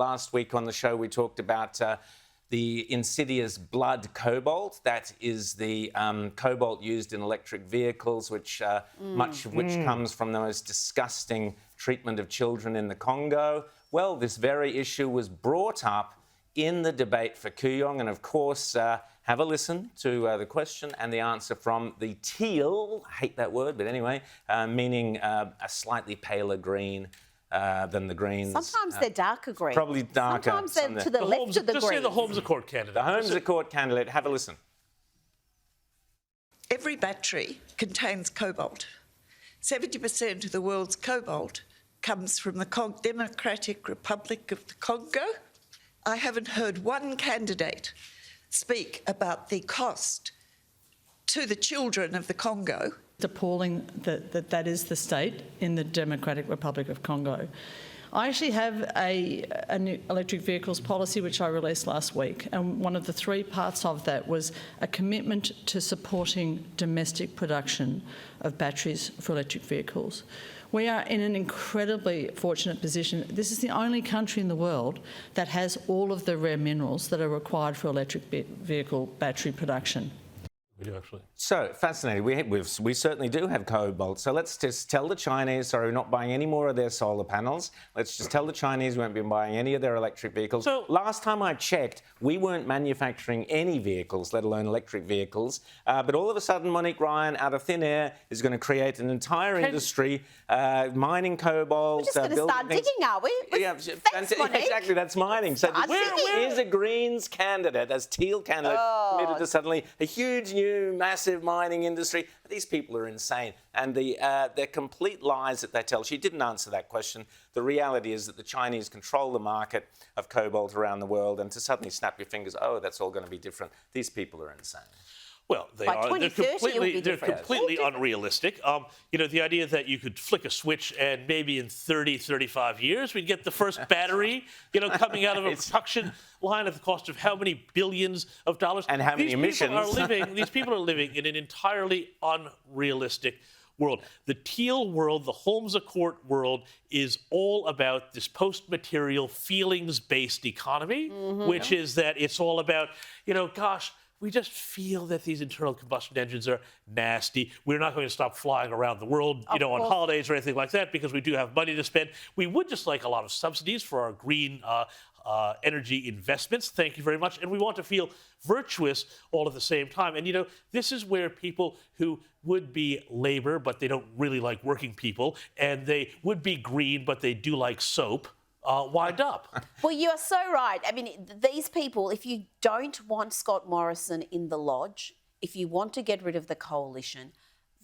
Last week on the show, we talked about the insidious blood cobalt. That is the cobalt used in electric vehicles, which much of which comes from the most disgusting treatment of children in the Congo. Well, this very issue was brought up in the debate for Kooyong, and of course, have a listen to the question and the answer from the teal, I hate that word, but anyway, meaning a slightly paler green than the greens. Sometimes they're darker green. Probably darker. Sometimes they're to the left of the green. Just say the Holmes Accord candidate. The Holmes Accord candidate. Have a listen. Every battery contains cobalt. 70% of the world's cobalt comes from the Democratic Republic of the Congo. I haven't heard one candidate speak about the cost to the children of the Congo. It's appalling that is the state in the Democratic Republic of Congo. I actually have an electric vehicles policy which I released last week, and one of the 3 parts of that was a commitment to supporting domestic production of batteries for electric vehicles. We are in an incredibly fortunate position. This is the only country in the world that has all of the rare minerals that are required for electric vehicle battery production. We do, actually. So, fascinating. We certainly do have cobalt. So let's just tell the Chinese, sorry, we're not buying any more of their solar panels. Let's just tell the Chinese we won't be buying any of their electric vehicles. So, last time I checked, we weren't manufacturing any vehicles, let alone electric vehicles. But all of a sudden, Monique Ryan, out of thin air, is going to create an entire industry mining cobalt. We're just going to start digging, are we? Yeah, Thanks, Monique. exactly, that's mining. So here's a Greens candidate, as teal candidate, committed to suddenly a huge new massive mining industry. These people are insane, and they're complete lies that they tell. She didn't answer that question. The reality is that the Chinese control the market of cobalt around the world, and to suddenly snap your fingers, oh, that's all going to be different. These people are insane. Well, they're completely unrealistic. You know, the idea that you could flick a switch and maybe in 30, 35 years we'd get the first battery, you know, coming out of a production line at the cost of how many billions of dollars? And how many emissions? These people are living in an entirely unrealistic world. The teal world, the Holmes Accord world, is all about this post-material, feelings-based economy, which is that it's all about, you know, gosh, we just feel that these internal combustion engines are nasty. We're not going to stop flying around the world, you know, on holidays or anything like that, because we do have money to spend. We would just like a lot of subsidies for our green energy investments. Thank you very much. And we want to feel virtuous all at the same time. And, you know, this is where people who would be labor, but they don't really like working people, and they would be green, but they do like soap, wind up. Well, you are so right. I mean, these people, if you don't want Scott Morrison in the lodge, if you want to get rid of the coalition,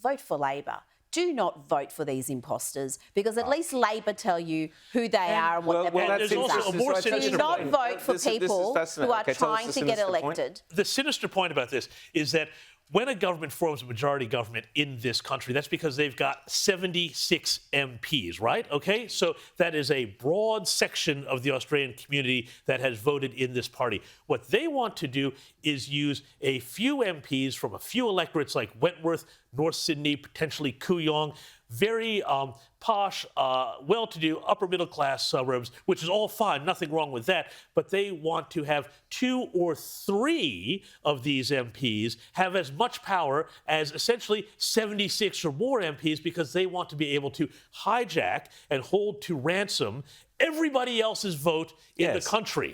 vote for Labor. Do not vote for these imposters, because at least Labor tell you who they are and what their policies are. Do not vote for people who are trying to get elected. The sinister point about this is that when a government forms a majority government in this country, that's because they've got 76 MPs, right? Okay, so that is a broad section of the Australian community that has voted in this party. What they want to do is use a few MPs from a few electorates like Wentworth, North Sydney, potentially Kooyong, very posh, well-to-do, upper-middle-class suburbs, which is all fine, nothing wrong with that, but they want to have 2 or 3 of these MPs have as much power as essentially 76 or more MPs, because they want to be able to hijack and hold to ransom everybody else's vote in the country.